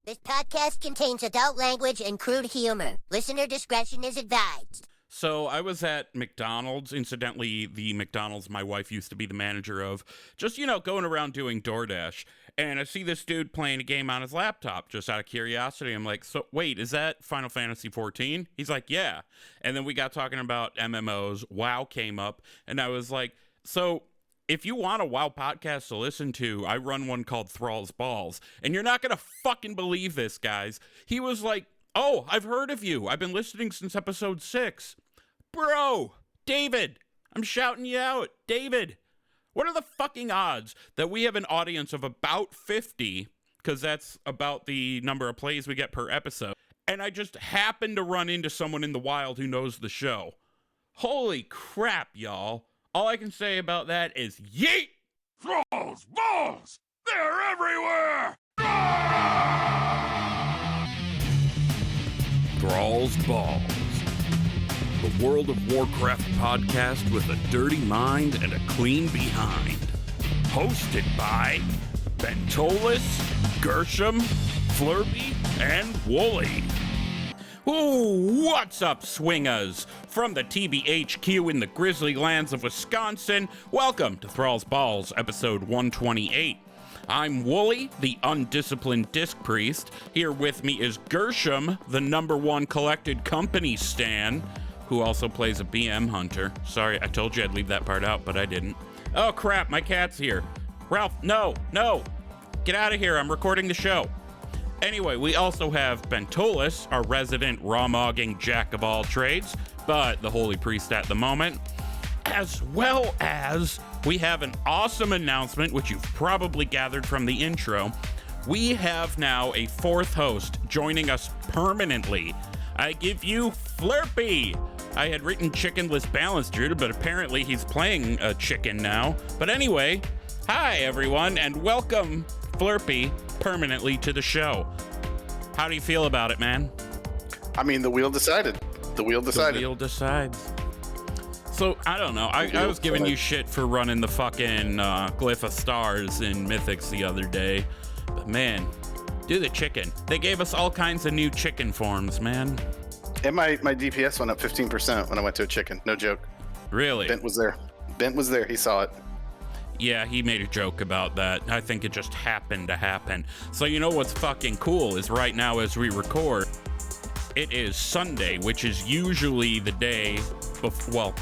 This podcast contains adult language and crude humor. Listener discretion is advised. So I was at McDonald's, incidentally, the McDonald's my wife used to be the manager of, just, going around doing DoorDash. And I see this dude playing a game on his laptop, just out of curiosity. I'm like, so wait, is that Final Fantasy 14? He's like, yeah. And then we got talking about MMOs. WoW came up. And I was like, so if you want a WoW podcast to listen to, I run one called Thrall's Balls. And you're not going to fucking believe this, guys. He was like, oh, I've heard of you. I've been listening since episode 6. Bro, David, I'm shouting you out. David, what are the fucking odds that we have an audience of about 50, because that's about the number of plays we get per episode, and I just happen to run into someone in the wild who knows the show? Holy crap, y'all. All I can say about that is yeet! Thrall's balls! They're everywhere! Thrall's Balls. The World of Warcraft podcast with a dirty mind and a clean behind. Hosted by Bentolas, Gershom, Flerpy, and Wooly. Ooh, what's up, swingaz? From the TBHQ in the grizzly lands of Wisconsin, welcome to Thrall's Balls, episode 128. I'm Wooly, the undisciplined disc priest. Here with me is Gershom, the #1 collected company stan, who also plays a BM hunter. Sorry, I told you I'd leave that part out, but I didn't. Oh crap, my cat's here. Ralph, no, get out of here, I'm recording the show. Anyway, we also have Bentolas, our resident raw-mogging jack of all trades, but the holy priest at the moment, as well as we have an awesome announcement, which you've probably gathered from the intro. We have now a 4th host joining us permanently. I give you Flerpy. I had written chickenless balanced druid, but apparently he's playing a chicken now. But anyway, hi everyone, and welcome Flerpy permanently to the show. How do you feel about it, man? I mean, the wheel decided. The wheel decides. So, I don't know. I was giving you shit for running the fucking Glyph of Stars in Mythics the other day. But man, do the chicken. They gave us all kinds of new chicken forms, man. And my DPS went up 15% when I went to a chicken. No joke. Really? Bent was there. He saw it. Yeah, he made a joke about that. I think it just happened to happen. So you know what's fucking cool is right now as we record, it is Sunday, which is usually the day before,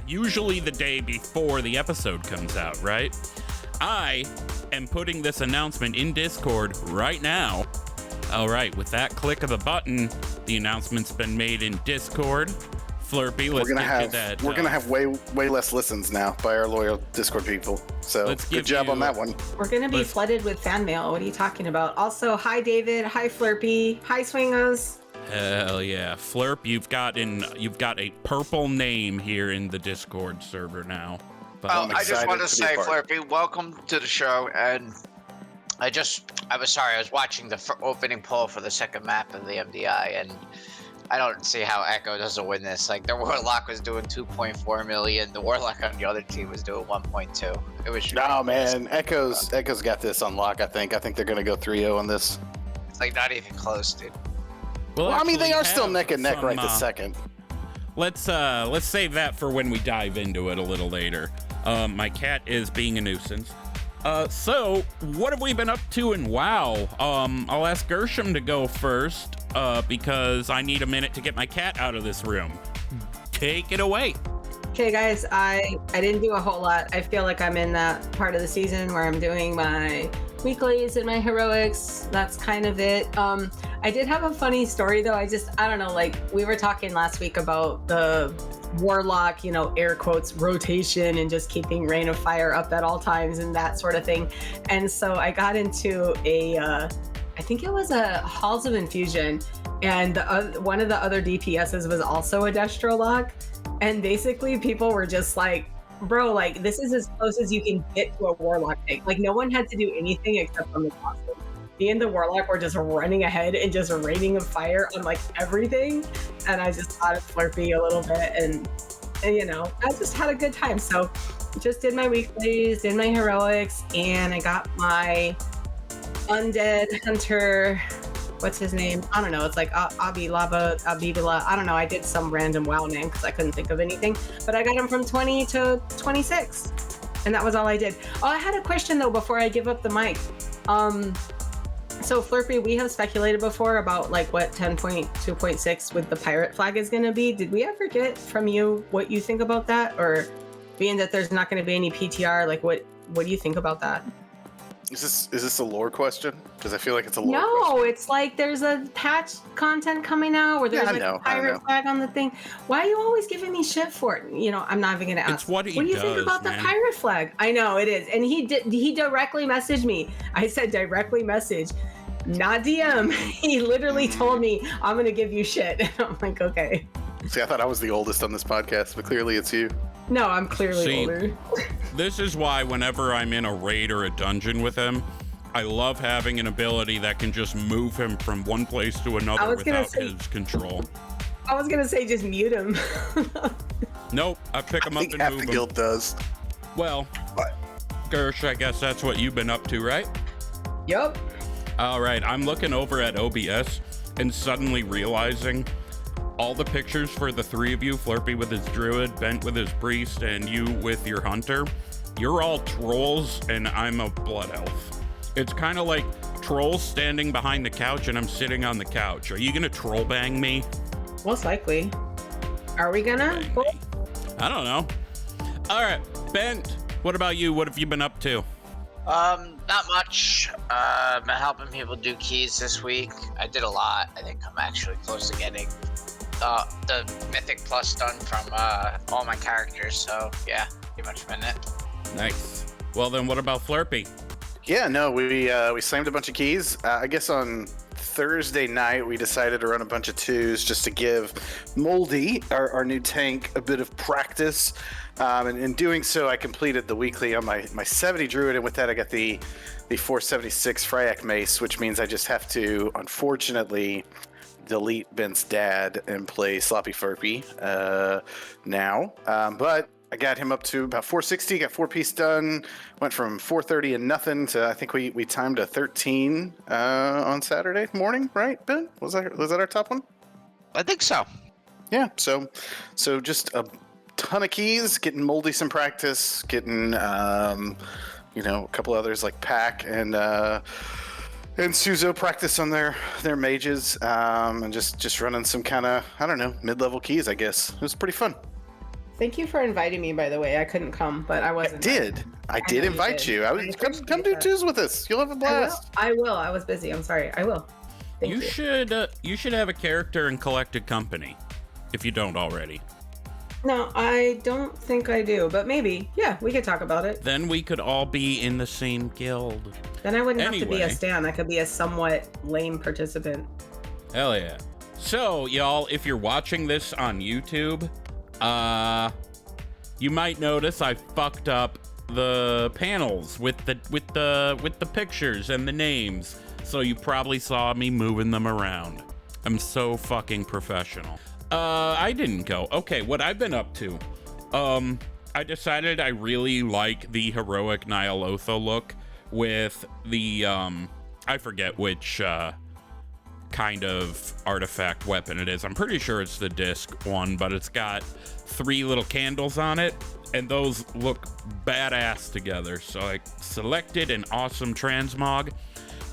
usually the day before the episode comes out, right? I am putting this announcement in Discord right now. All right, with that click of a button, the announcement's been made in Discord. Flerpy, let's get to that. We're gonna have way less listens now by our loyal Discord people. So good job on that one. We're gonna be flooded with fan mail. What are you talking about? Also, hi David, hi Flerpy, hi swingaz. Hell yeah, Flerp, you've got a purple name here in the Discord server now. But I just want to say, Flerpy, welcome to the show, and I was sorry, I was watching the opening poll for the second map of the MDI, and I don't see how Echo doesn't win this. Like, the Warlock was doing 2.4 million, the Warlock on the other team was doing 1.2. It was no, man, Echo's got this on lock, I think. I think they're going to go 3-0 on this. It's like not even close, dude. Well, I mean, they are still neck and neck right this second. Let's save that for when we dive into it a little later. My cat is being a nuisance. So what have we been up to in WoW? I'll ask Gershom to go first, because I need a minute to get my cat out of this room. Take it away. Okay, guys, I didn't do a whole lot. I feel like I'm in that part of the season where I'm doing my weeklies and my heroics. That's kind of it. I did have a funny story though. I don't know, like we were talking last week about the Warlock, air quotes, rotation and just keeping Rain of Fire up at all times and that sort of thing. And so I got into I think it was a Halls of Infusion, and one of the other DPSs was also a Destro lock. And basically people were just like, bro, like this is as close as you can get to a Warlock pick. Like no one had to do anything except on the costume. Me and the Warlock were just running ahead and just raining of fire on like everything. And I just thought of Flerpy a little bit and I just had a good time. So just did my weeklies, did my heroics, and I got my undead hunter what's his name? I don't know. It's like Abibila. I don't know. I did some random WoW name because I couldn't think of anything. But I got him from 20 to 26. And that was all I did. Oh, I had a question though before I give up the mic. So Flerpy, we have speculated before about like what 10.2.6 with the pirate flag is going to be. Did we ever get from you what you think about that? Or being that there's not going to be any PTR, like what do you think about that? Is this a lore question? Because I feel like it's a lore question. No, it's like there's a patch content coming out where there's a pirate flag on the thing. Why are you always giving me shit for it? You know, I'm not even gonna ask. It's what do you think about the pirate flag? I know it is, and he directly messaged me. I said directly message, not DM. He literally told me I'm gonna give you shit. And I'm like, okay. See, I thought I was the oldest on this podcast, but clearly it's you. No, I'm clearly older. This is why whenever I'm in a raid or a dungeon with him, I love having an ability that can just move him from one place to another without his control. I was gonna say just mute him. Nope, I pick him up and move him. Half the guild does. Well, Gersh, I guess that's what you've been up to, right? Yup. All right, I'm looking over at OBS and suddenly realizing all the pictures for the three of you, Flerpy with his druid, Bent with his priest, and you with your hunter, you're all trolls and I'm a blood elf. It's kind of like trolls standing behind the couch and I'm sitting on the couch. Are you gonna troll bang me? Most likely. Are we gonna? I don't know. All right, Bent, what about you? What have you been up to? Not much. Been helping people do keys this week. I did a lot. I think I'm actually close to getting the Mythic Plus done from all my characters, so yeah, pretty much been it. Nice. Well then, what about Flerpy? Yeah, no, we slammed a bunch of keys. I guess on Thursday night we decided to run a bunch of twos just to give Moldy, our new tank, a bit of practice. And in doing so, I completed the weekly on my 70 druid, and with that I got the 476 Fryak mace, which means I just have to, unfortunately, delete Bent's dad and play Sloppy Flerpy now. But I got him up to about 460, got 4-piece done, went from 430 and nothing to, I think we timed a 13 on Saturday morning, right, Ben? Was that our top one? I think so. Yeah, so just a ton of keys, getting Moldy some practice, getting a couple others like Pack and Suzo practice on their mages, and just running some kind of, I don't know, mid-level keys, I guess. It was pretty fun. Thank you for inviting me, by the way. I couldn't come, but I wasn't. I did invite you. Come do twos with us. You'll have a blast. I will. I was busy. I'm sorry. I will. Thank you. You should have a character in Collected Company, if you don't already. No, I don't think I do, but maybe. Yeah, we could talk about it. Then we could all be in the same guild. Then I wouldn't have to be a stan. I could be a somewhat lame participant. Hell yeah. So, y'all, if you're watching this on YouTube, you might notice I fucked up the panels with the pictures and the names. So you probably saw me moving them around. I'm so fucking professional. I didn't go. Okay, what I've been up to. I decided I really like the heroic Nyalotha look with the, I forget which, kind of artifact weapon it is. I'm pretty sure it's the disc one, but it's got 3 little candles on it, and those look badass together. So I selected an awesome transmog,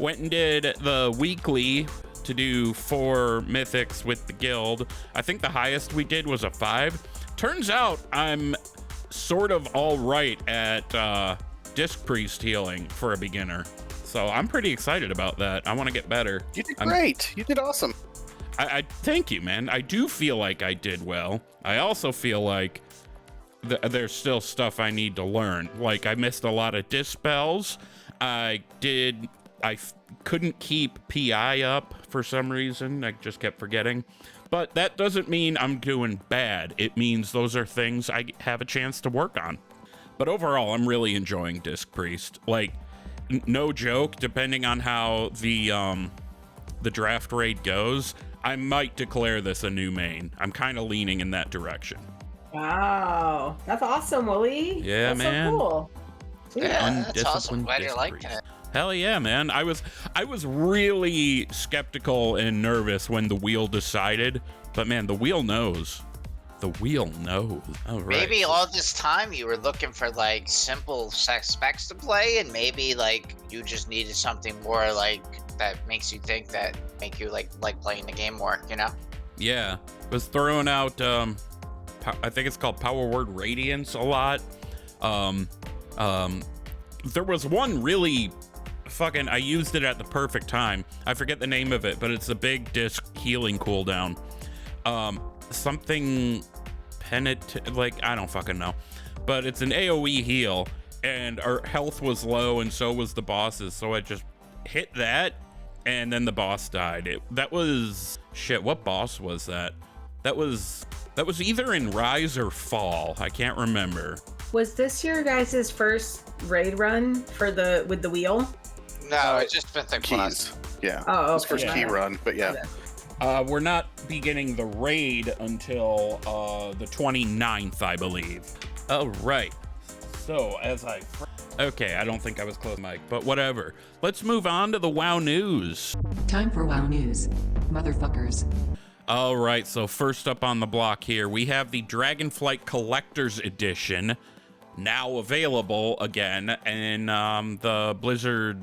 went and did the weekly to do 4 mythics with the guild. I think the highest we did was a 5. Turns out I'm sort of all right at disc priest healing for a beginner. So I'm pretty excited about that. I want to get better. You did great. You did awesome. I thank you, man. I do feel like I did well. I also feel like there's still stuff I need to learn. Like I missed a lot of dispels. I couldn't keep PI up for some reason. I just kept forgetting. But that doesn't mean I'm doing bad. It means those are things I have a chance to work on. But overall, I'm really enjoying Disc Priest. Like, no joke, depending on how the draft raid goes, I might declare this a new main. I'm kind of leaning in that direction. Wow, that's awesome, Wooly. Yeah, that's man. So cool. Yeah, that's awesome. Glad you're liking it. Hell yeah, man. I was really skeptical and nervous when the wheel decided, but man, the wheel knows. The wheel knows. All right. Maybe all this time you were looking for like simple specs to play, and maybe like you just needed something more like that makes you think that make you like playing the game more, you know? Yeah, was throwing out I think it's called Power Word Radiance a lot. There was one really fucking, I used it at the perfect time. I forget the name of it, but it's a big disc healing cooldown. Something like, I don't fucking know, but it's an AoE heal, and our health was low and so was the boss's, so I just hit that and then the boss died. That was shit. What boss was that? That was either in Rise or Fall. I can't remember. Was this your guys' first raid run with the wheel? No, it's just Mythic Plus. Yeah. Oh, okay. It's first key run, but yeah. We're not beginning the raid until the 29th, I believe. Oh, right. So, okay, I don't think I was close, Mike, but whatever. Let's move on to the WoW news. Time for WoW news, motherfuckers. All right, so first up on the block here, we have the Dragonflight Collector's Edition, now available again in the Blizzard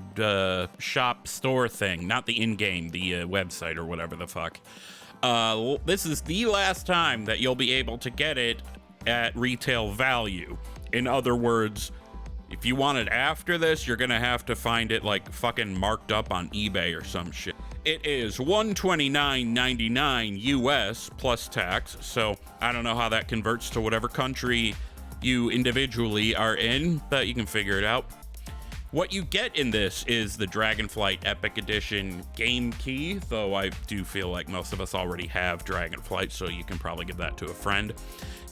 shop store thing, not the in-game, the website or whatever the fuck. This is the last time that you'll be able to get it at retail value. In other words, if you want it after this, you're gonna have to find it like fucking marked up on eBay or some shit. It is $129.99 US plus tax, so I don't know how that converts to whatever country you individually are in, but you can figure it out. What you get in this is the Dragonflight Epic Edition game key, though I do feel like most of us already have Dragonflight, so you can probably give that to a friend.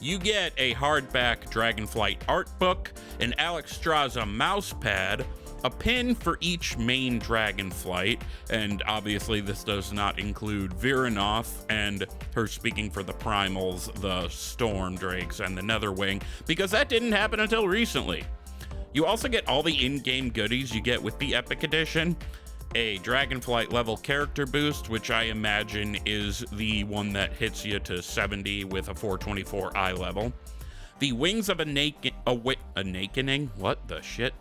You get a hardback Dragonflight art book, an Alex Straza mouse pad, a pin for each main Dragonflight, and obviously this does not include Viranoth and her speaking for the Primals, the Storm Drakes, and the Netherwing, because that didn't happen until recently. You also get all the in-game goodies you get with the Epic Edition, a Dragonflight level character boost, which I imagine is the one that hits you to 70 with a 424 eye level, the Wings of Awakening, what the shit?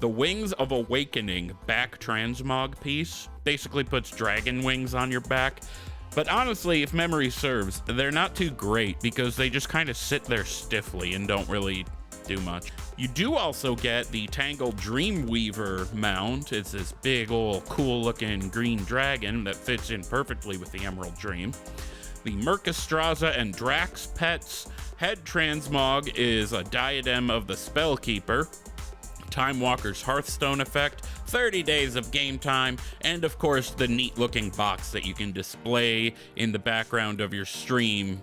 The Wings of Awakening back transmog piece basically puts dragon wings on your back. But honestly, if memory serves, they're not too great because they just kind of sit there stiffly and don't really do much. You do also get the Tangled Dreamweaver mount. It's this big old cool looking green dragon that fits in perfectly with the Emerald Dream. The Mercastraza and Drax pets. Head transmog is a diadem of the Spellkeeper. Time Walker's Hearthstone effect, 30 days of game time, and of course the neat looking box that you can display in the background of your stream,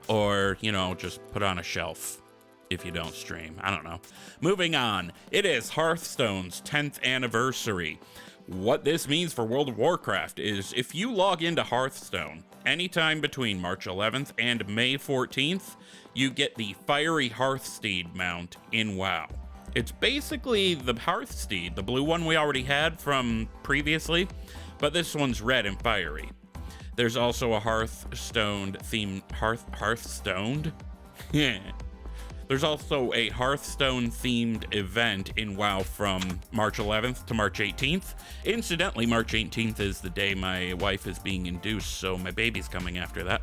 or, you know, just put on a shelf if you don't stream. I don't know. Moving on, it is Hearthstone's 10th anniversary. What this means for World of Warcraft is if you log into Hearthstone anytime between March 11th and May 14th, you get the Fiery Hearthsteed mount in WoW. It's basically the Hearthsteed, the blue one we already had from previously, but this one's red and fiery. There's also a Hearthstone themed Hearthstone? There's also a Hearthstone themed event in WoW from March 11th to March 18th. Incidentally, March 18th is the day my wife is being induced, so my baby's coming after that.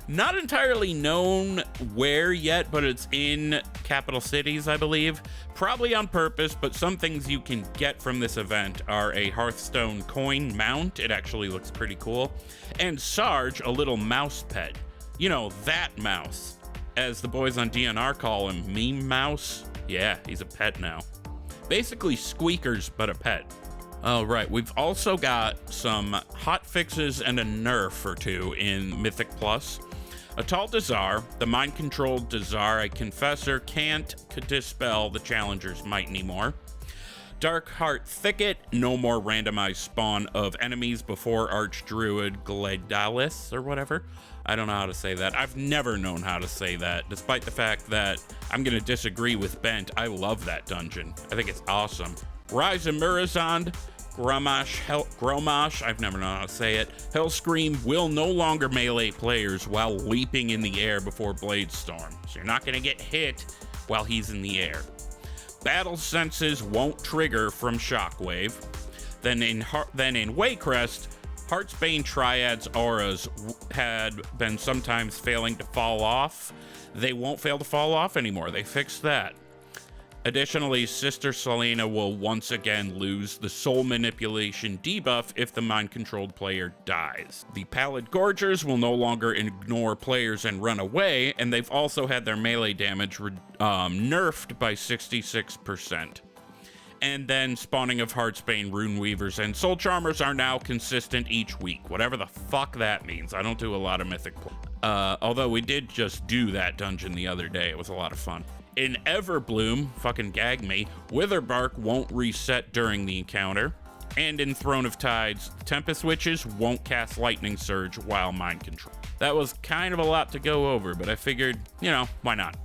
Not entirely known where yet, but it's in capital cities, I believe. Probably on purpose, but some things you can get from this event are a Hearthstone coin mount. It actually looks pretty cool. And Sarge, a little mouse pet. You know, that mouse. As the boys on DNR call him, Meme Mouse. Yeah, he's a pet now. Basically Squeakers, but a pet. All right, we've also got some hotfixes and a nerf or two in Mythic Plus. A Tall Dazar, the mind-controlled Dazar Confessor can't dispel the Challenger's might anymore. Darkheart Thicket, no more randomized spawn of enemies before Archdruid Gledalis or whatever. I don't know how to say that. I've never known how to say that, despite the fact that I'm going to disagree with Bent. I love that dungeon. I think it's awesome. Rise of Murozond, Gromash, I've never known how to say it. Hellscream will no longer melee players while leaping in the air before Blade Storm, so you're not going to get hit while he's in the air. Battle senses won't trigger from Shockwave. Then in Waycrest, Heartsbane Triad's auras had been sometimes failing to fall off. They won't fail to fall off anymore. They fixed that. Additionally, Sister Selena will once again lose the soul manipulation debuff if the mind-controlled player dies. The Pallid Gorgers will no longer ignore players and run away, and they've also had their melee damage nerfed by 66%. And then spawning of Heartsbane, Runeweavers, and Soul Charmers are now consistent each week, whatever the fuck that means. I don't do a lot of Mythic play. Although we did just do that dungeon the other day. It was a lot of fun. In Everbloom, fucking gag me, Witherbark won't reset during the encounter. And in Throne of Tides, Tempest Witches won't cast Lightning Surge while mind control. That was kind of a lot to go over, but I figured, why not?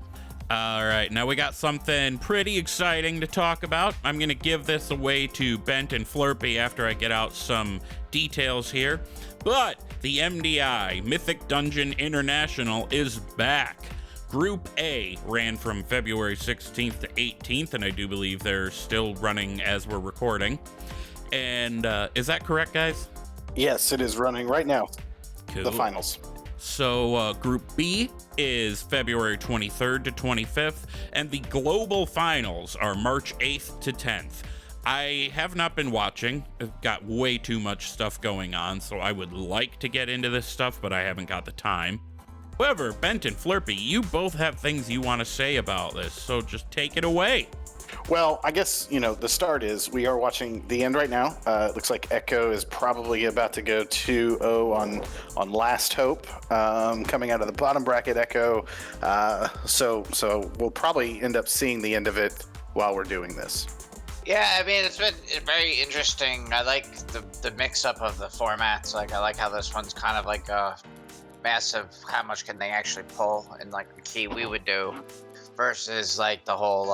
All right, now we got something pretty exciting to talk about. I'm going to give this away to Bent and Flerpy after I get out some details here. But the MDI, Mythic Dungeon International, is back. Group A ran from February 16th to 18th, and I do believe they're still running as we're recording. And is that correct, guys? Yes, it is running right now. Cool. The finals. So Group B is February 23rd to 25th, and the global finals are March 8th to 10th. I have not been watching. I've got way too much stuff going on, so I would like to get into this stuff, but I haven't got the time. However, Bent and Flerpy, you both have things you want to say about this, so just take it away. Well, I guess, the start is we are watching the end right now. It looks like Echo is probably about to go 2-0 on Last Hope, coming out of the bottom bracket, Echo. So we'll probably end up seeing the end of it while we're doing this. Yeah, I mean, it's been very interesting. I like the mix-up of the formats. I like how this one's kind of like a massive, how much can they actually pull in the key we would do versus the whole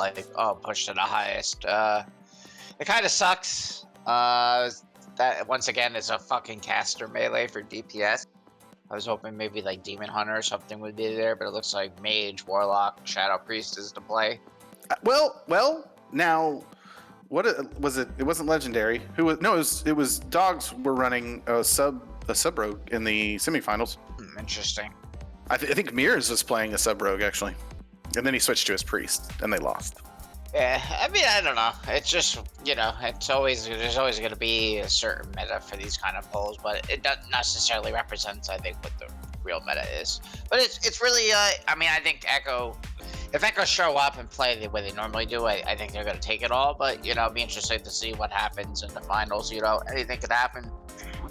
push to the highest. It kind of sucks that once again it's a fucking caster melee for DPS. I was hoping maybe Demon Hunter or something would be there, but it looks like Mage, Warlock, Shadow Priest is to play. Well, now what was it? It wasn't Legendary. It was Dogs were running a sub rogue in the semifinals. Interesting. I think Mears was playing a sub rogue actually, and then he switched to his priest, and they lost. Yeah, I mean, I don't know. It's just there's always going to be a certain meta for these kind of polls, but it doesn't necessarily represent, I think, what the real meta is. But it's really, I mean, I think if Echo show up and play the way they normally do, I think they're going to take it all. But it'd be interesting to see what happens in the finals. Anything could happen.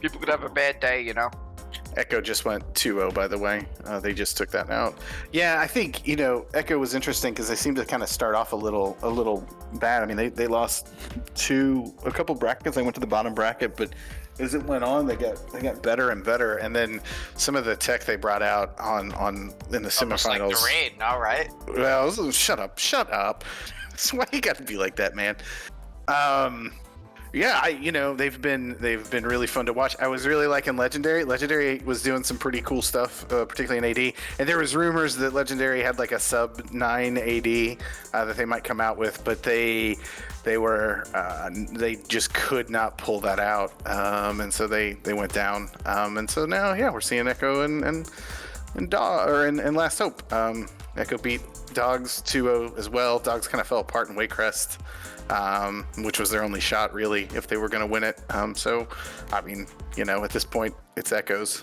People could have a bad day. Echo just went 2-0, by the way. They just took that out. Yeah, I think, Echo was interesting because they seemed to kind of start off a little bad. I mean, they lost a couple brackets. They went to the bottom bracket, but as it went on, they got better and better. And then some of the tech they brought out in the semifinals. Like the raid, no, right? Well, shut up. That's why you got to be like that, man. Yeah, they've been really fun to watch. I was really liking Legendary. Legendary was doing some pretty cool stuff, particularly in AD. And there was rumors that Legendary had a sub 9 AD that they might come out with, but they just could not pull that out, and so they went down. And so now, yeah, we're seeing Echo and Last Hope. Echo beat Dogs 2-0 as well. Dogs kind of fell apart in Waycrest. Which was their only shot, really, if they were going to win it. So, I mean, at this point, it's Echoes.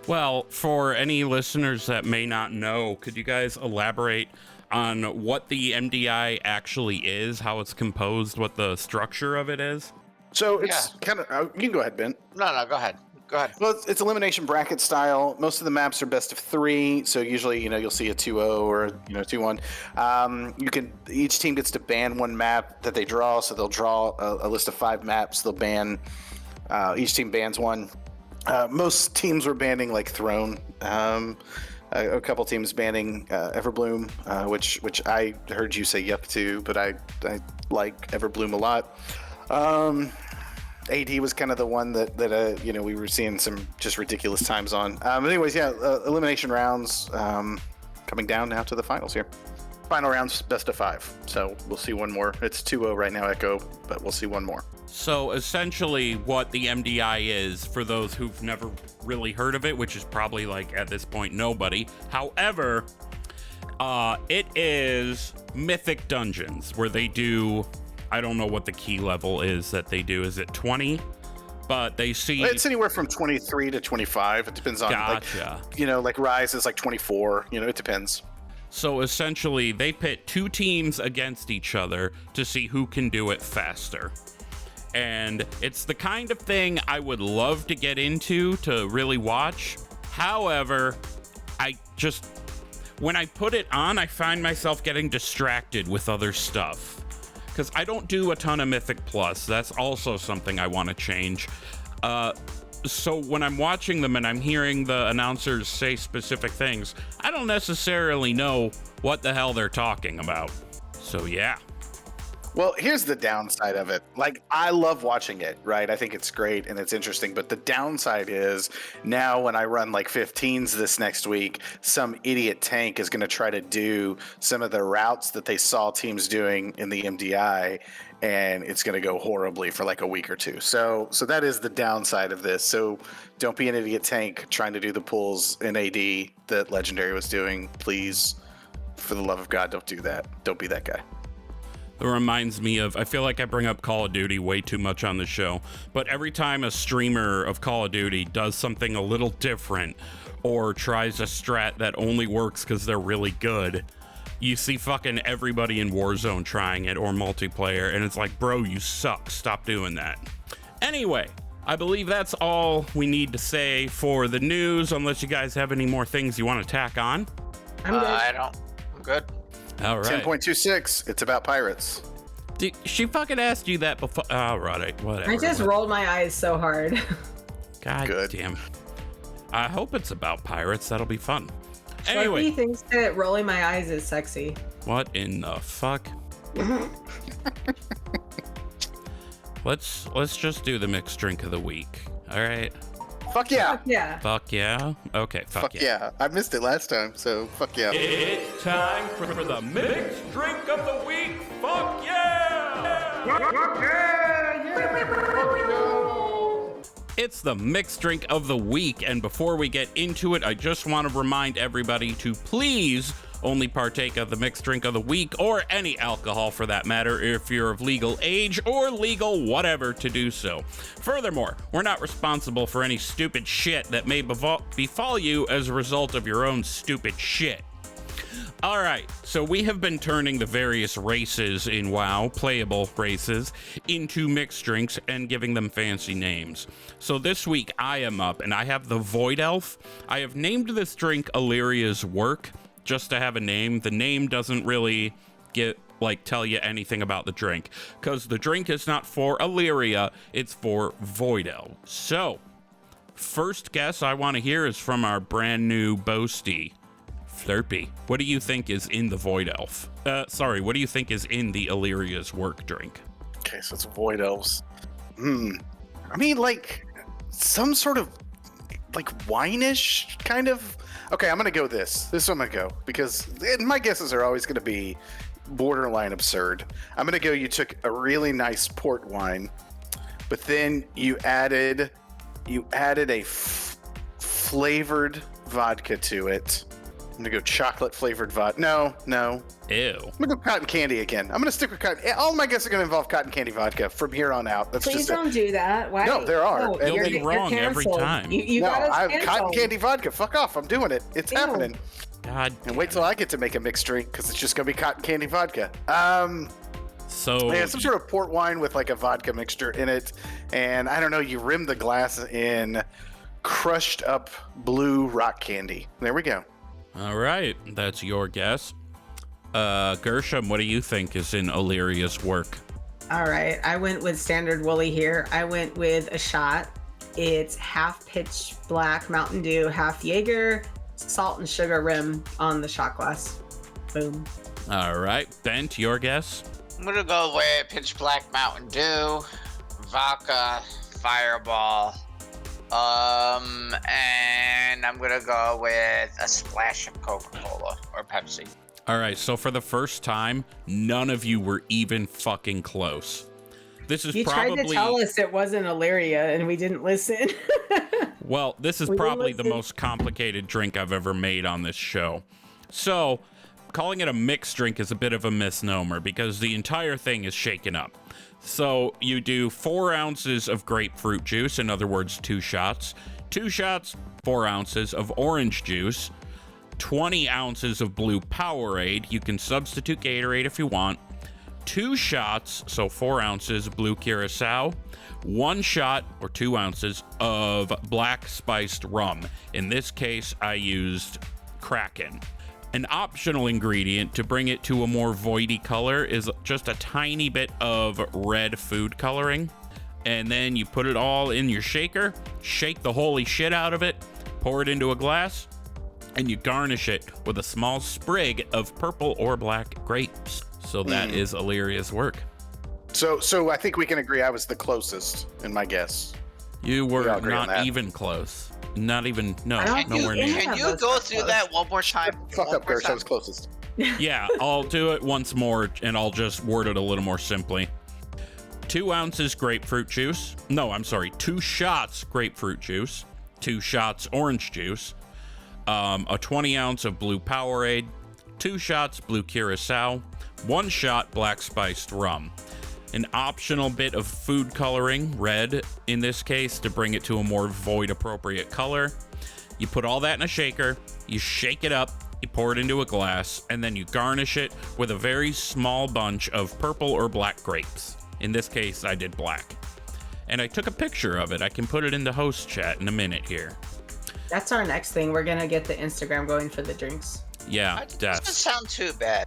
Well, for any listeners that may not know, could you guys elaborate on what the MDI actually is, how it's composed, what the structure of it is? So, it's kind of... you can go ahead, Ben. No, go ahead. Go ahead. Well, it's elimination bracket style. Most of the maps are best of 3, so usually, you'll see a 2-0 or 2-1. Each team gets to ban one map that they draw, so they'll draw a list of 5 maps. They'll ban. Each team bans one. Most teams were banning Throne. A couple teams banning Everbloom, which I heard you say yuck to, but I like Everbloom a lot. AD was kind of the one that you know, we were seeing some just ridiculous times on. Anyways, yeah, elimination rounds coming down now to the finals here. Final rounds, best of 5. So we'll see one more. It's 2-0 right now, Echo, but we'll see one more. So essentially what the MDI is, for those who've never really heard of it, which is probably like at this point nobody. However, it is Mythic Dungeons where they do, I don't know what the key level is that they do. Is it 20? But they see... It's anywhere from 23 to 25. It depends on, Gotcha. like, you know, like Rise is like 24. You know, it depends. So essentially, they pit 2 teams against each other to see who can do it faster. And it's the kind of thing I would love to get into to really watch. However, when I put it on, I find myself getting distracted with other stuff. Because I don't do a ton of Mythic Plus. That's also something I want to change. So when I'm watching them and I'm hearing the announcers say specific things, I don't necessarily know what the hell they're talking about. So yeah. Well, here's the downside of it. Like, I love watching it, right? I think it's great and it's interesting. But the downside is now when I run like 15s this next week, some idiot tank is going to try to do some of the routes that they saw teams doing in the MDI. And it's going to go horribly for like a week or 2. So that is the downside of this. So don't be an idiot tank trying to do the pulls in AD that Legendary was doing. Please, for the love of God, don't do that. Don't be that guy. It reminds me of, I feel like I bring up Call of Duty way too much on the show, but every time a streamer of Call of Duty does something a little different or tries a strat that only works because they're really good, you see fucking everybody in Warzone trying it or multiplayer, and it's like, bro, you suck. Stop doing that. Anyway, I believe that's all we need to say for the news, unless you guys have any more things you want to tack on. I'm good. I don't. I'm good. All right. 10.26. It's about pirates. She fucking asked you that before. All right, whatever. I just rolled my eyes so hard. God Good. damn. I hope it's about pirates. That'll be fun. Anyway. Flerpy thinks that rolling my eyes is sexy. What in the fuck? Let's just do the mixed drink of the week. All right. Fuck yeah. Yeah. Fuck yeah. Okay. Fuck yeah. I missed it last time, so fuck yeah. It's time for the mixed drink of the week. Fuck yeah! It's the mixed drink of the week, and before we get into it, I just want to remind everybody to please only partake of the mixed drink of the week, or any alcohol for that matter, if you're of legal age or legal whatever to do so. Furthermore, we're not responsible for any stupid shit that may befall you as a result of your own stupid shit. Alright, so we have been turning the various races in WoW, playable races, into mixed drinks and giving them fancy names. So this week I am up and I have the Void Elf. I have named this drink Alleria's Work, just to have a name. The name doesn't really tell you anything about the drink, because the drink is not for Alleria, it's for Void Elf. So, first guess I want to hear is from our brand new boasty, Flerpy. What do you think is in the Void Elf? What do you think is in the Alleria's Work drink? Okay, so it's Void Elves. I mean, like, some sort of, like, wine-ish kind of. Okay, I'm gonna go this. This is what I'm gonna go, because my guesses are always gonna be borderline absurd. I'm gonna go, you took a really nice port wine, but then you added a flavored vodka to it. I'm gonna go chocolate flavored vodka. No. Ew. I'm gonna go cotton candy again. I'm gonna stick with cotton. All my guesses are gonna involve cotton candy vodka from here on out. That's Please just don't do that. Why? No, there are. No, You'll And- be wrong every canceled. time. You no, got us I have cotton canceled. candy vodka. Fuck off. I'm doing it. It's Ew. happening. God. And wait till I get to make a mixed drink, because it's just gonna be cotton candy vodka. So Yeah, some sort of port wine with like a vodka mixture in it, and I don't know. You rim the glass in crushed up blue rock candy. There we go. all right, that's your guess. Gershom, what do you think is in Alleria's Work? All right, I went with standard Wooly here. I went with a shot. It's half pitch black Mountain Dew, half Jaeger, salt and sugar rim on the shot glass. Boom. All right, Bent, your guess? I'm gonna go with Pitch Black Mountain Dew, vodka, Fireball, and I'm gonna go with a splash of Coca-Cola or Pepsi. All right, so for the first time, none of you were even fucking close. This is You probably... tried to tell us it wasn't Alleria, and we didn't listen. Well, this is probably the most complicated drink I've ever made on this show. So, calling it a mixed drink is a bit of a misnomer because the entire thing is shaken up. So, you do 4 ounces of grapefruit juice, in other words, 2 shots. 2 shots, 4 ounces of orange juice. 20 ounces of blue powerade. You can substitute gatorade if you want. 2 shots, so 4 ounces blue curacao. 1 shot or 2 ounces of black spiced rum. In this case, I used Kraken. An optional ingredient to bring it to a more voidy color is just a tiny bit of red food coloring. And then you put it all in your shaker, shake the holy shit out of it, pour it into a glass, and you garnish it with a small sprig of purple or black grapes. So that is Alleria's work. So I think we can agree I was the closest in my guess. You were not even close. Not even, nowhere near. Can you go through that one more time? Fuck up, Gersh, I was closest. Yeah, I'll do it once more, and I'll just word it a little more simply. 2 ounces grapefruit juice. No, I'm sorry, 2 shots grapefruit juice. 2 shots orange juice. A 20 ounce of blue Powerade. 2 shots blue curacao. 1 shot black spiced rum. An optional bit of food coloring, red in this case, to bring it to a more void appropriate color. You put all that in a shaker, you shake it up, you pour it into a glass, and then you garnish it with a very small bunch of purple or black grapes. In this case, I did black. And I took a picture of it. I can put it in the host chat in a minute here. That's our next thing. We're gonna get the Instagram going for the drinks. Yeah, That doesn't sound too bad.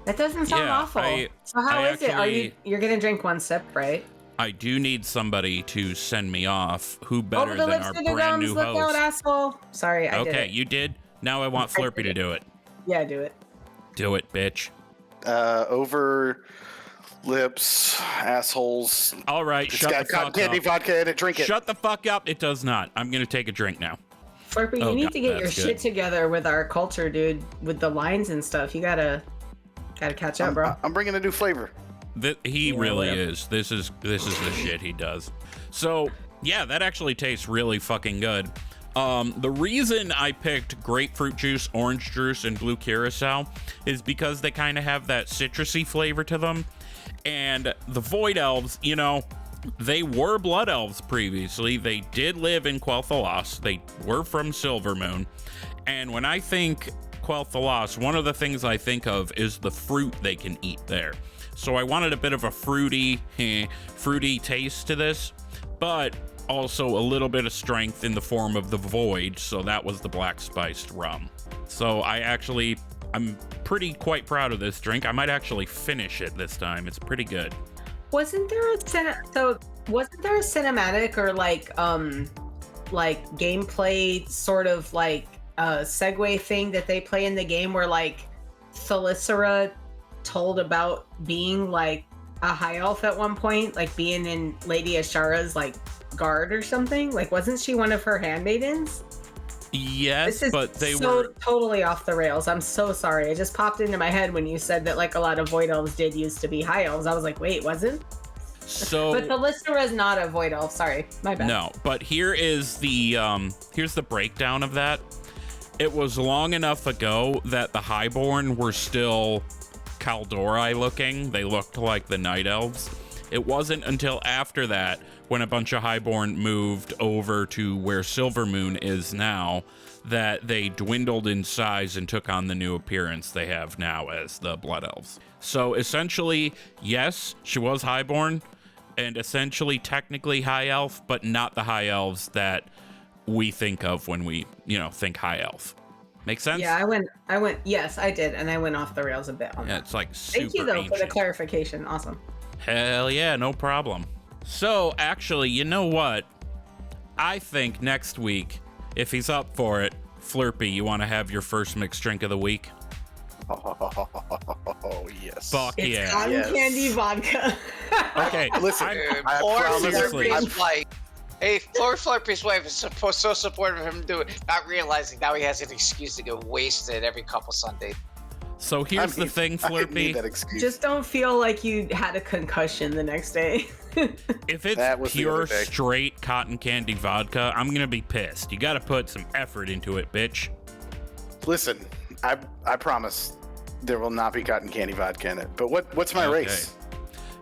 That doesn't sound awful. So how is it? Are you're gonna drink 1 sip, right? I do need somebody to send me off. Who better Over the than lips our to the brand gums. new Look host? out, asshole. Sorry, I did Okay, it. you did. Now I want Flerpy to do it. Yeah, do it. Do it, bitch. Over lips, assholes. All right, It's shut got the cotton fuck candy up. vodka in it. Drink it. Shut the fuck up. It does not. I'm gonna take a drink now. Flerpy, you Oh, need God, to get your that's shit good. together with our culture, dude. With the lines and stuff, you gotta catch up, bro. I'm bringing a new flavor. He really is. This is the shit he does. So yeah, that actually tastes really fucking good. The reason I picked grapefruit juice, orange juice, and blue curacao is because they kind of have that citrusy flavor to them. And the Void Elves, you know, they were Blood Elves previously. They did live in Quel'Thalas. They were from Silvermoon. And when I think Quel'Thalas, one of the things I think of is the fruit they can eat there. So I wanted a bit of a fruity taste to this, but also a little bit of strength in the form of the Void. So that was the black spiced rum. So I'm quite proud of this drink. I might actually finish it this time. It's pretty good. Wasn't there a cinematic or like gameplay sort of like segue thing that they play in the game where like Thalicera told about being like a high elf at one point, like being in Lady Ashara's like guard or something? Like, wasn't she one of her handmaidens? Yes, but they were totally off the rails. I'm so sorry. It just popped into my head when you said that like a lot of void elves did used to be high elves. I was like, wait, wasn't? So but Thalicera is not a void elf. Sorry, my bad. No, but here's the breakdown of that. It was long enough ago that the Highborn were still Kaldori looking. They looked like the Night Elves. It wasn't until after that, when a bunch of Highborn moved over to where Silvermoon is now, that they dwindled in size and took on the new appearance they have now as the Blood Elves. So essentially, yes, she was Highborn, and essentially technically High Elf, but not the High Elves that we think of when we, think High Elf. Make sense? Yeah, I went, yes, I did, and I went off the rails a bit on that. It's like super Thank you, though, ancient. for the clarification. Awesome. Hell yeah, no problem. So, actually, you know what? I think next week, if he's up for it, Flerpy, you want to have your first mixed drink of the week? Oh, yes. Fuck It's yeah. cotton Yes. candy vodka. Okay, Listen, I promise seriously. Flerpy's wife. Hey, Flerpy's wife is so supportive of him doing, not realizing now he has an excuse to get wasted every couple Sundays. So here's the thing, I need Flerpy. that excuse. Just don't feel like you had a concussion the next day. If it's That was the pure other day. straight cotton candy vodka, I'm gonna be pissed. You gotta put some effort into it, bitch. Listen, I promise there will not be cotton candy vodka in it. But what's my Okay. race?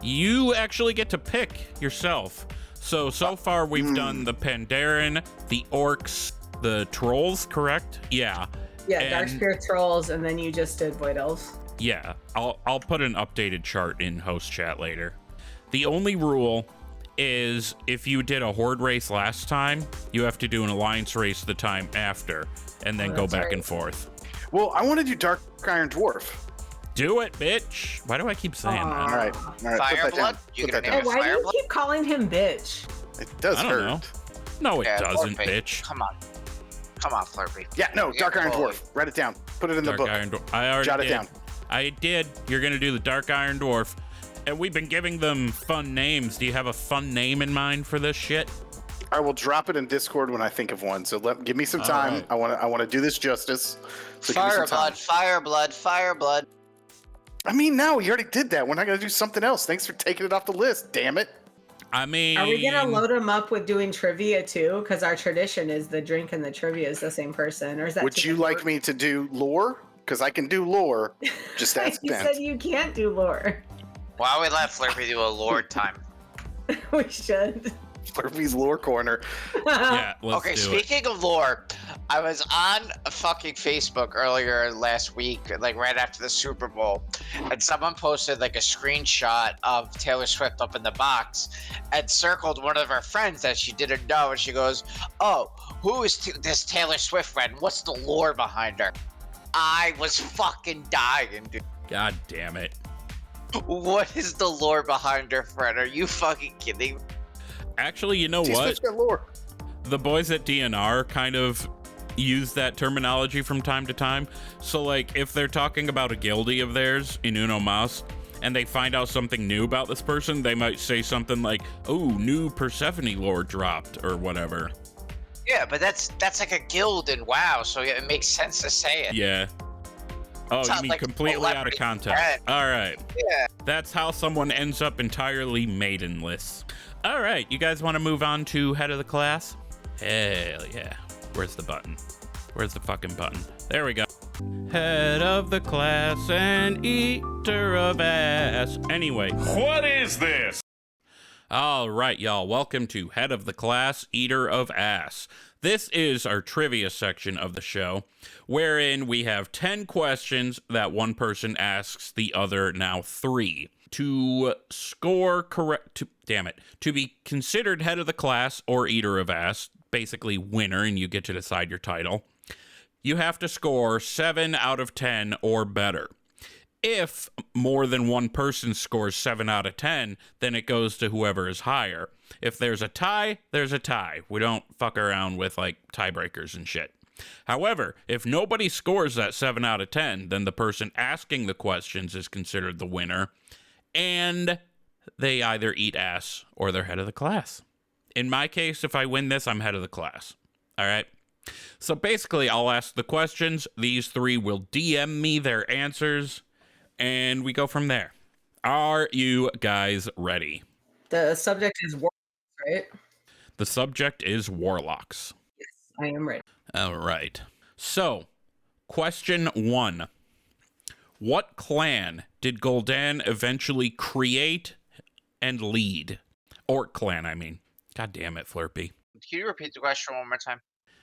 You actually get to pick yourself. So far we've done the Pandaren, the Orcs, the Trolls, correct? Yeah. Yeah, And- Dark Spirit Trolls, and then you just did Void Elves. Yeah, I'll put an updated chart in host chat later. The only rule is if you did a horde race last time, you have to do an alliance race the time after, and then go that's back right. and forth. Well, I want to do Dark Iron Dwarf. Do it, bitch. Why do I keep saying Aw. All that? right. Put that Fireblood? down. You Put gonna that name Hey, it down. why do you Fireblood? keep calling him bitch? It does I don't hurt. know. No, it Yeah, doesn't, Flerpy. bitch. Come on, Flerpy. Yeah, no, Dark Iron totally. Dwarf. Write it down. Put it in the Dark book. Iron Dwarf. I already Jot it did. down. I did. You're gonna do the Dark Iron Dwarf, and we've been giving them fun names. Do you have a fun name in mind for this shit? I will drop it in Discord when I think of one. So give me some time. right. I want to do this justice. So give me some time. Fireblood. I mean, no, you already did that. We're not going to do something else. Thanks for taking it off the list. Damn it. I mean, Are we gonna load him up with doing trivia too? Because our tradition is the drink and the trivia is the same person, or is that? Would too you much like work? me to do lore? Because I can do lore. Just ask You Ben. said you can't do lore. Why don't we let Flerpy do a lord time? We should. Flerpy's lore corner. yeah, let's Okay, do it. speaking of lore, I was on fucking Facebook earlier last week, like right after the Super Bowl, and someone posted like a screenshot of Taylor Swift up in the box and circled one of her friends that she didn't know, and she goes, "Oh, who is this Taylor Swift friend? What's the lore behind her?" I was fucking dying, dude. God damn it. What is the lore behind her friend? Are you fucking kidding me? Actually, you know She's what? just got lore. The boys at DNR kind of use that terminology from time to time. So, like, if they're talking about a guildie of theirs in Uno Mas, and they find out something new about this person, they might say something like, "Oh, new Persephone lore dropped," or whatever. Yeah, but that's like a guild in WoW, so it makes sense to say it. Yeah. Oh, you Sounds mean like completely out of celebrity context. friend. All right. Yeah. That's how someone ends up entirely maidenless. All right, you guys want to move on to head of the class? Hell yeah. Where's the button? Where's the fucking button? There we go. Head of the class and eater of ass. Anyway. What is this? All right, y'all. Welcome to Head of the Class, Eater of Ass. This is our trivia section of the show, wherein we have 10 questions that one person asks the other now 3. To score correct, to be considered head of the class or eater of ass, basically winner, and you get to decide your title, you have to score 7 out of 10 or better. If more than one person scores 7 out of 10, then it goes to whoever is higher. If there's a tie, there's a tie. We don't fuck around with, like, tiebreakers and shit. However, if nobody scores that 7 out of 10, then the person asking the questions is considered the winner, and they either eat ass or they're head of the class. In my case, if I win this, I'm head of the class. All right? So basically, I'll ask the questions. These 3 will DM me their answers, and we go from there. Are you guys ready? The subject is war, right? The subject is warlocks. Yes, I am ready. All right. So, question 1. What clan did Gul'dan eventually create and lead? Orc clan, I mean. God damn it, Flerpy. Can you repeat the question one more time?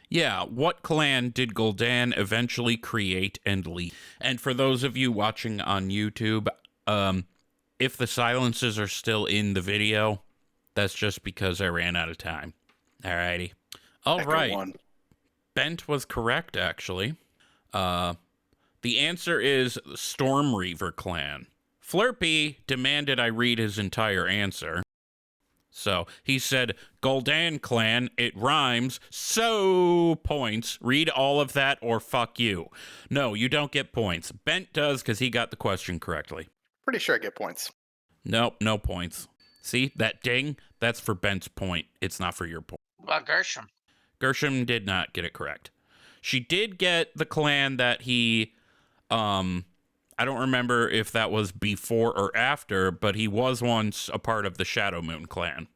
Yeah, what clan did Gul'dan eventually create and lead? And for those of you watching on YouTube, if the silences are still in the video, that's just because I ran out of time. Alrighty. All Echo right. one. Bent was correct, actually. The answer is Storm Reaver clan. Flerpy demanded I read his entire answer, So he said, Gul'dan clan, it rhymes, so points. Read all of that or fuck you. No, you don't get points. Bent does because he got the question correctly. Pretty sure I get points. Nope, no points. See, that ding, that's for Bent's point. It's not for your point. What about Gershom? Gershom did not get it correct. She did get the clan that he, I don't remember if that was before or after, but he was once a part of the Shadow Moon clan.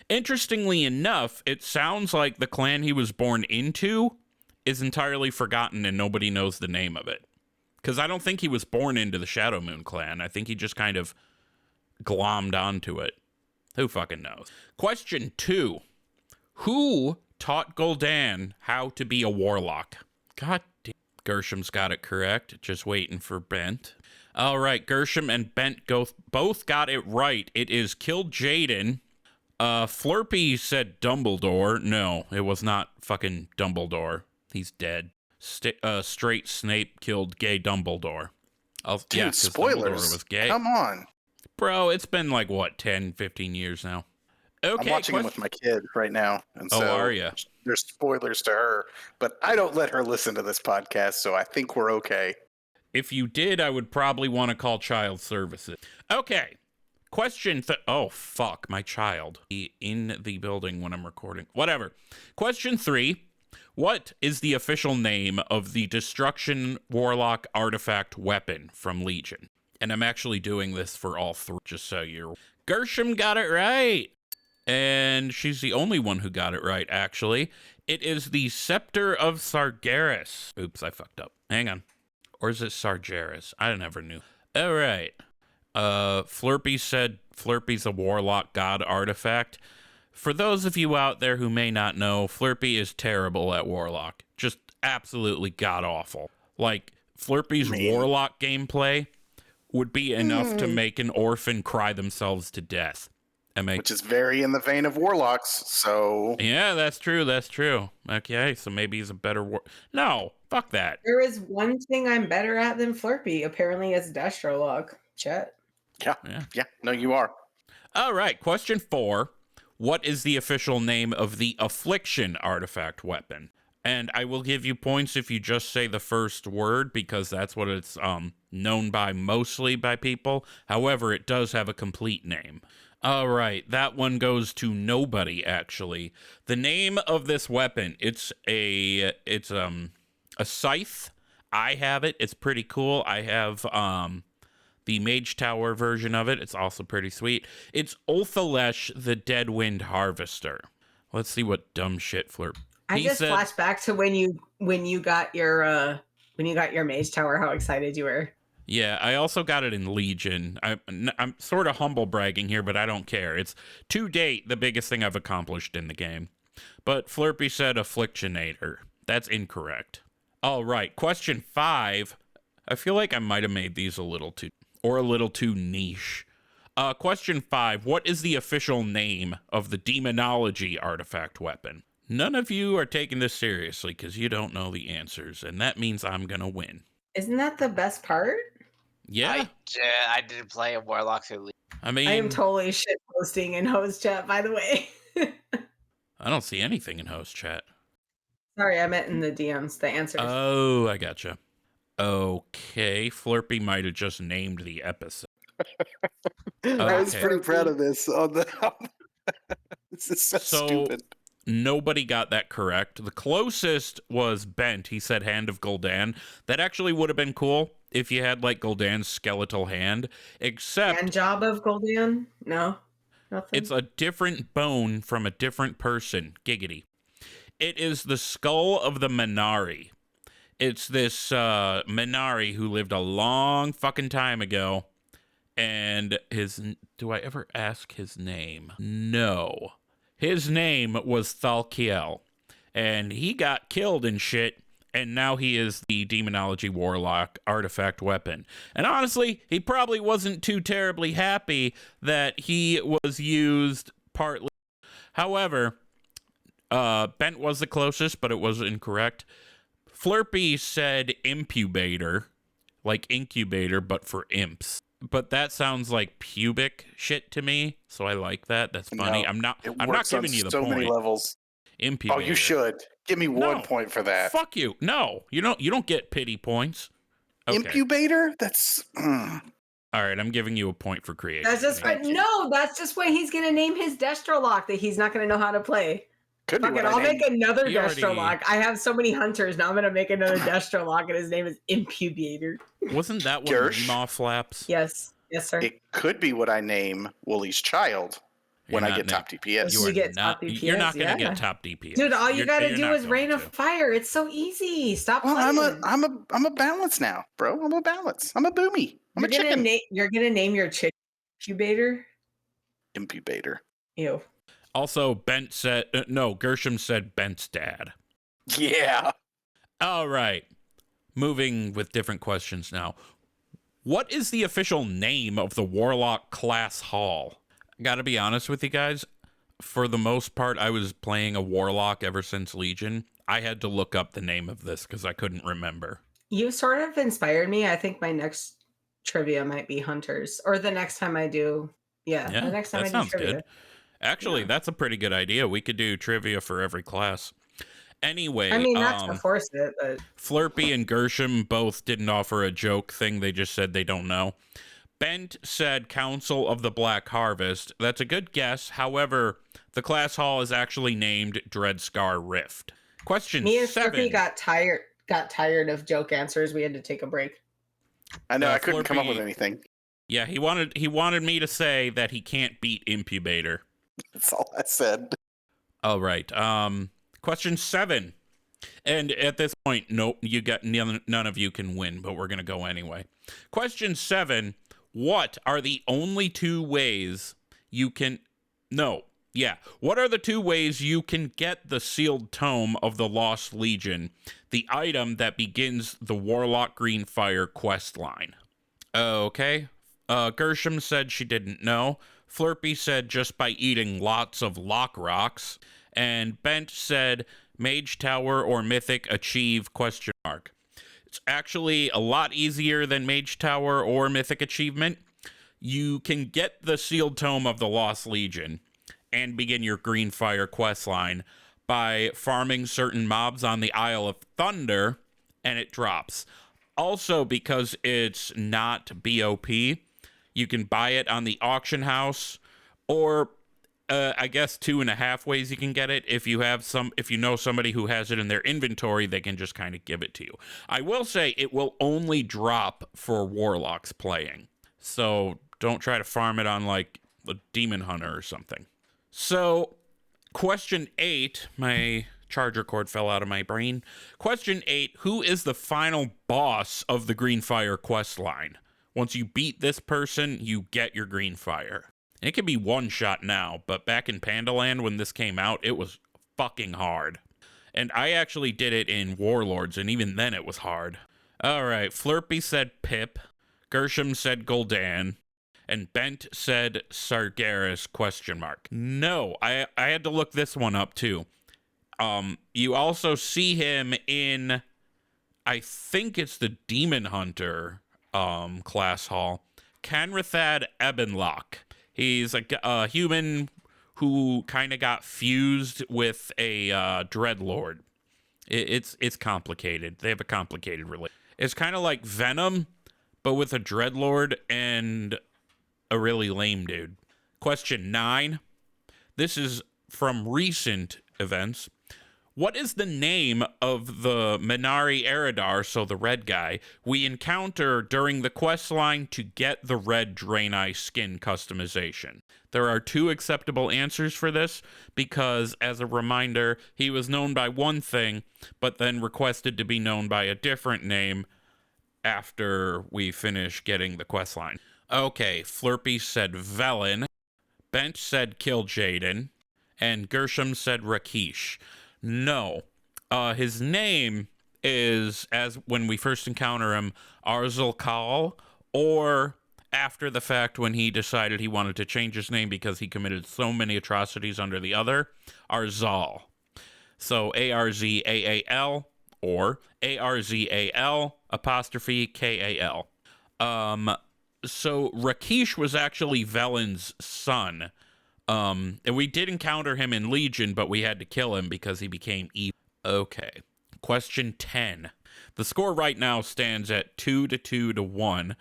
Interestingly enough, it sounds like the clan he was born into is entirely forgotten and nobody knows the name of it. Because I don't think he was born into the Shadow Moon clan. I think he just kind of glommed onto it. Who fucking knows? Question 2. Who taught Gul'dan how to be a warlock? God damn. Gershom's got it correct. Just waiting for Bent. All right, Gershom and Bent both got it right. It is killed Jaden. Flerpy said Dumbledore. No, it was not fucking Dumbledore. He's dead. Straight Snape killed gay Dumbledore. Dude, yeah, spoilers. Dumbledore was gay. Come on. Bro, it's been like, what, 10, 15 years now? Okay, I'm watching it with my kid right now. And so are you? There's spoilers to her, but I don't let her listen to this podcast, so I think we're okay. If you did, I would probably want to call child services. Okay. Question oh, fuck, my child. In the building when I'm recording. Whatever. Question 3. What is the official name of the Destruction Warlock artifact weapon from Legion? And I'm actually doing this for all 3, just so you're... Gershom got it right. And she's the only one who got it right, actually. It is the Scepter of Sargeras. Oops, I fucked up. Hang on. Or is it Sargeras? I never knew. All right. Flerpy said Flerpy's a warlock god artifact. For those of you out there who may not know, Flerpy is terrible at warlock. Just absolutely god-awful. Like, Flerpy's warlock gameplay would be enough to make an orphan cry themselves to death. Which is very in the vein of warlocks, so... Yeah, that's true, that's true. Okay, so maybe he's a better No, fuck that. There is one thing I'm better at than Flerpy. Apparently it's Destrolog. Chat. Yeah, no, you are. All right, question 4. What is the official name of the Affliction artifact weapon? And I will give you points if you just say the first word, because that's what it's known by mostly by people. However, it does have a complete name. All right, that one goes to nobody, actually. The name of this weapon, it's a scythe. I have it. It's pretty cool. I have the Mage Tower version of it. It's also pretty sweet. It's Ulthalesh, the Deadwind Harvester. Let's see what dumb shit Flerp. I just flashed back to when you got your Mage Tower, how excited you were. Yeah, I also got it in Legion. I'm sort of humble bragging here, but I don't care. It's, to date, the biggest thing I've accomplished in the game. But Flerpy said Afflictionator. That's incorrect. All right, question 5. I feel like I might have made these a little too niche. Question 5. What is the official name of the Demonology artifact weapon? None of you are taking this seriously because you don't know the answers, and that means I'm going to win. Isn't that the best part? Yeah. I didn't play a warlock through Legion. I mean... I am totally shit posting in host chat, by the way. I don't see anything in host chat. Sorry, I meant in the DMs, the answers. Oh, I gotcha. Okay, Flerpy might have just named the episode. I was pretty proud of this. This is so stupid. Nobody got that correct. The closest was Bent. He said Hand of Gul'dan. That actually would have been cool if you had, like, Gul'dan's skeletal hand. Except... Hand job of Gul'dan? No? Nothing? It's a different bone from a different person. Giggity. It is the skull of the Minari. It's this Minari who lived a long fucking time ago. And do I ever ask his name? No. His name was Thalkiel, and he got killed and shit, and now he is the Demonology Warlock artifact weapon. And honestly, he probably wasn't too terribly happy that he was used partly. However, Bent was the closest, but it was incorrect. Flerpy said Impubator, like incubator, but for imps. but that sounds like pubic shit to me, so I like that. That's funny. No, I'm not it I'm not works on giving you the so point. many levels. Impubator. Oh, you should. Give me 1 point for that. Fuck you. No, you don't get pity points. Okay. Impubator? That's All right, I'm giving you a point for creating. That's just what, no, that's just what he's gonna name his Destrolock that he's not gonna know how to play. could Fuck be it, what I'll I make named. another You already- Destrolock. I have so many hunters now. I'm gonna make another Destrolock, and his name is Impubator. Wasn't that one Gersh? Meemaw Flaps? Yes, sir. It could be what I name Wooly's child when You're I not get top DPS. You are get not, top DPS, You're not going to yeah. get top DPS. Dude, all you You're gotta do not is going Rain of to. Fire. It's so easy. Stop Well, playing. I'm a balance now, bro. I'm a balance. I'm a boomy. I'm a You're chicken. you're gonna name your chicken Impubator? Impubator. Ew. Also, Bent said, Gershom said Bent's dad. Yeah. All right. Moving with different questions now. What is the official name of the Warlock class hall? Gotta be honest with you guys. For the most part, I was playing a Warlock ever since Legion. I had to look up the name of this because I couldn't remember. You sort of inspired me. I think my next trivia might be Hunters. Or the next time I do. Yeah, the next time that I do sounds trivia. good. Actually, that's a pretty good idea. We could do trivia for every class. Anyway, I mean, not to force it, but Flerpy and Gershom both didn't offer a joke thing. They just said they don't know. Bent said Council of the Black Harvest. That's a good guess. However, the class hall is actually named Dreadscar Rift. Question me and 7. Flippy got tired of joke answers. We had to take a break. I know. Yeah, I couldn't come up Flerpy- with anything. Yeah, he wanted me to say that he can't beat Impubator. That's all I said. All right. Question 7. And at this point, nope, none of you can win, but we're going to go anyway. Question 7. What are the only 2 ways you can... No. Yeah. What are the 2 ways you can get the sealed tome of the Lost Legion, the item that begins the Warlock Greenfire quest line? Okay. Gershom said she didn't know. Flerpy said just by eating lots of lock rocks. And Bent said Mage Tower or Mythic Achieve ? It's actually a lot easier than Mage Tower or Mythic Achievement. You can get the sealed tome of the Lost Legion and begin your Greenfire questline by farming certain mobs on the Isle of Thunder, and it drops. Also, because it's not BOP, you can buy it on the auction house, or I guess 2.5 ways you can get it. If you know somebody who has it in their inventory, they can just kind of give it to you. I will say it will only drop for Warlocks playing, so don't try to farm it on like a Demon Hunter or something. So, question 8, my charger cord fell out of my brain. Question 8, who is the final boss of the Greenfire quest line? Once you beat this person, you get your Greenfire. And it can be one shot now, but back in Pandaland when this came out, it was fucking hard. And I actually did it in Warlords, and even then it was hard. All right, Flerpy said Pip, Gershom said Gul'dan, and Bent said Sargeras ? No, I had to look this one up too. You also see him in, I think it's the Demon Hunter class hall, Canrathad Ebenlock. He's a human who kind of got fused with a Dreadlord. It's complicated. They have a complicated relationship. It's kind of like Venom, but with a Dreadlord and a really lame dude. Question 9. This is from recent events. What is the name of the Minari Eridar, so the red guy, we encounter during the quest line to get the red Draenei skin customization? There are 2 acceptable answers for this, because, as a reminder, he was known by one thing, but then requested to be known by a different name after we finish getting the quest line. Okay, Flerpy said Velen, Bent said Kil'jaeden, and Gershom said Rakish. No. His name is, as when we first encounter him, Arzul, or after the fact when he decided he wanted to change his name because he committed so many atrocities under the other, Arzal. So Arzaal or Arzal _Kal. So Rakesh was actually Velen's son. And we did encounter him in Legion, but we had to kill him because he became evil. Okay. Question 10. The score right now stands at 2-1.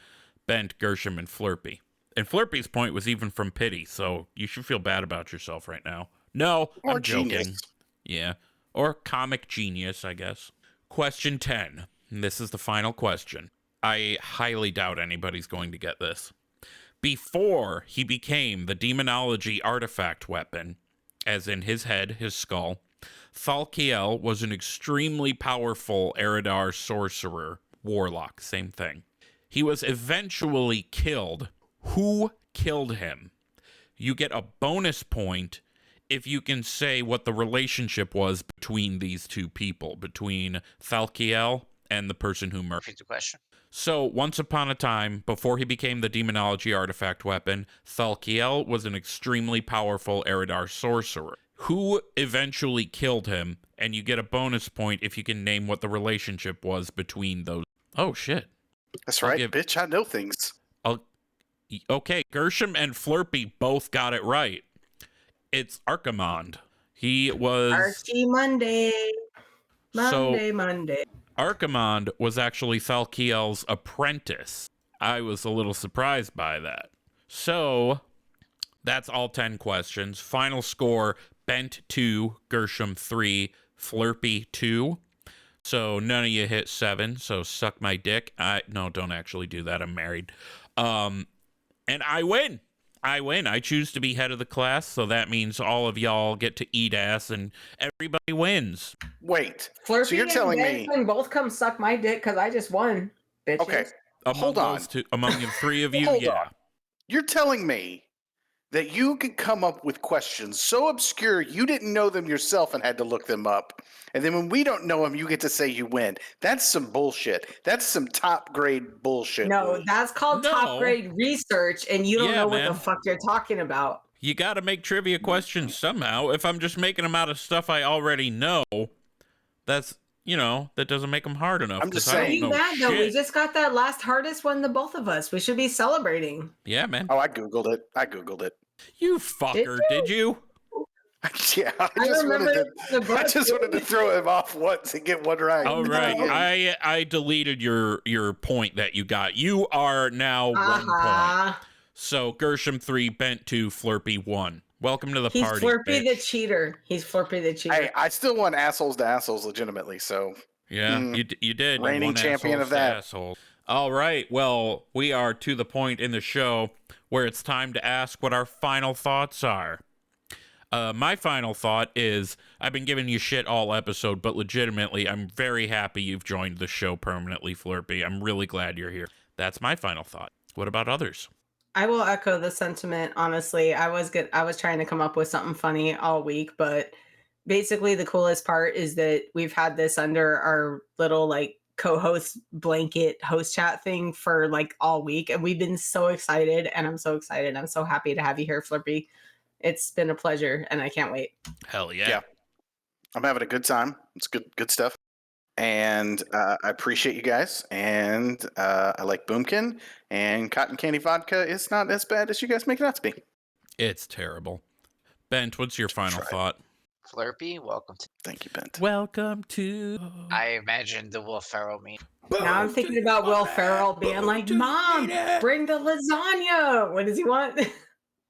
Bent, Gershom, and Flerpy. And Flerpy's point was even from pity, so you should feel bad about yourself right now. No, Or I'm joking. genius. Yeah. Or comic genius, I guess. Question 10. This is the final question. I highly doubt anybody's going to get this. Before he became the demonology artifact weapon, as in his head, his skull, Thalkiel was an extremely powerful Eridar sorcerer, warlock, same thing. He was eventually killed. Who killed him? You get a bonus point if you can say what the relationship was between these two people, between Thalkiel and the person who murdered. Repeat the question. So, once upon a time, before he became the demonology artifact weapon, Thalkiel was an extremely powerful Eridar sorcerer. Who eventually killed him? And you get a bonus point if you can name what the relationship was between those. Oh, shit. That's right, bitch. I know things. Okay, Gershom and Flerpy both got it right. It's Archimond. He was... Archie Monday. Monday. Archimond was actually Thalkiel's apprentice. I was a little surprised by that. So, that's all 10 questions. Final score, Bent 2, Gershom 3, Flerpy 2. So, none of you hit 7, so suck my dick. No, don't actually do that. I'm married. And I win. I choose to be head of the class, so that means all of y'all get to eat ass and everybody wins. Wait. Flerpy So you're telling me can both come suck my dick because I just won, bitches. Okay. Hold on. Among the three of you, Hold yeah. on. You're telling me that you could come up with questions so obscure you didn't know them yourself and had to look them up. And then when we don't know them, you get to say you win. That's some bullshit. That's some top grade bullshit. No, dude. that's called top grade research, and you don't know what the fuck you're talking about. You got to make trivia questions somehow. If I'm just making them out of stuff I already know, that's, that doesn't make them hard enough. I'm just saying. Are you mad, though? We just got that last hardest one, the both of us. We should be celebrating. Yeah, man. Oh, I Googled it. You fucker, did you? Yeah, I just wanted to throw him off once and get one right. All right. I deleted your point that you got. You are now 1 point. So Gershom 3, Bent 2, Flerpy 1. Welcome to the party. He's Flerpy bitch. the cheater. He's Flerpy the cheater. Hey, I still won assholes to assholes legitimately, so. Yeah, you did. Reigning champion of that. Asshole. All right. Well, we are to the point in the show where it's time to ask what our final thoughts are. My final thought is I've been giving you shit all episode, but legitimately, I'm very happy you've joined the show permanently, Flerpy. I'm really glad you're here. That's my final thought. What about others? I will echo the sentiment. Honestly, I was trying to come up with something funny all week, but basically the coolest part is that we've had this under our little co-host blanket host chat thing for all week, and we've been so excited, and I'm so excited. I'm so happy to have you here, Flerpy. It's been a pleasure, and I can't wait. Hell yeah. Yeah. I'm having a good time. It's good stuff. And I appreciate you guys. And I like Boomkin. And cotton candy vodka is not as bad as you guys make it out to be. It's terrible. Bent, what's your final thought? Flerpy, welcome to... Thank you, Bent. Welcome to... I imagine the Will Ferrell meme. Now I'm thinking about Will Ferrell being like, Mom, bring the lasagna. What does he want?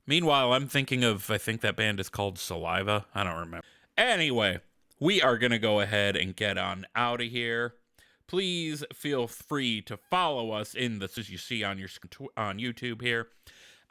Meanwhile, I'm thinking of, I think that band is called Saliva. I don't remember. Anyway, we are going to go ahead and get on out of here. Please feel free to follow us in this, as you see on YouTube here.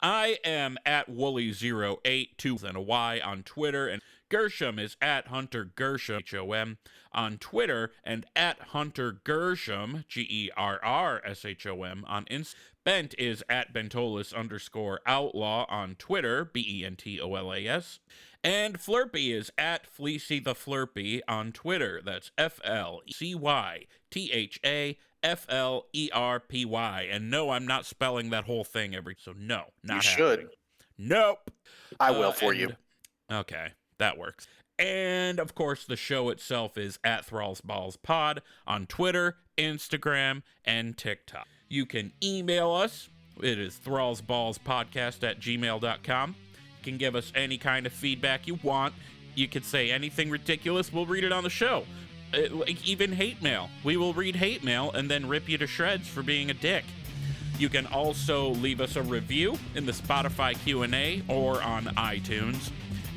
I am at Wooly082 and a Y on Twitter, and Gershom is at Hunter Gershom, HOM, on Twitter, and at Hunter Gershom, GERRSHOM, on Instagram. Bent is at Bentolas_outlaw on Twitter, BENTOLAS. And Flerpy is at Fleecy the Flerpy on Twitter. That's FLECYTHAFLERPY. And no, I'm not spelling that whole thing so no, not You happening. should. Nope. I will for you. Okay, that works. And, of course, the show itself is at Thrall's Balls Pod on Twitter, Instagram, and TikTok. You can email us It is thrallsballspodcast@gmail.com. You can give us any kind of feedback you want. You could say anything ridiculous. We'll read it on the show. Like even hate mail. We will read hate mail and then rip you to shreds for being a dick. You can also leave us a review in the Spotify Q&A or on iTunes.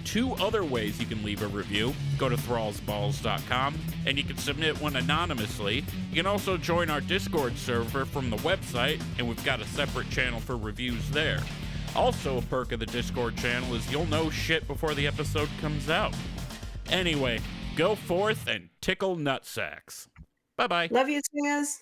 2 other ways you can leave a review. Go to thrallsballs.com and you can submit one anonymously. You can also join our Discord server from the website, and we've got a separate channel for reviews there. Also, a perk of the Discord channel is you'll know shit before the episode comes out. Anyway, go forth and tickle nutsacks. Bye-bye. Love you, swingers.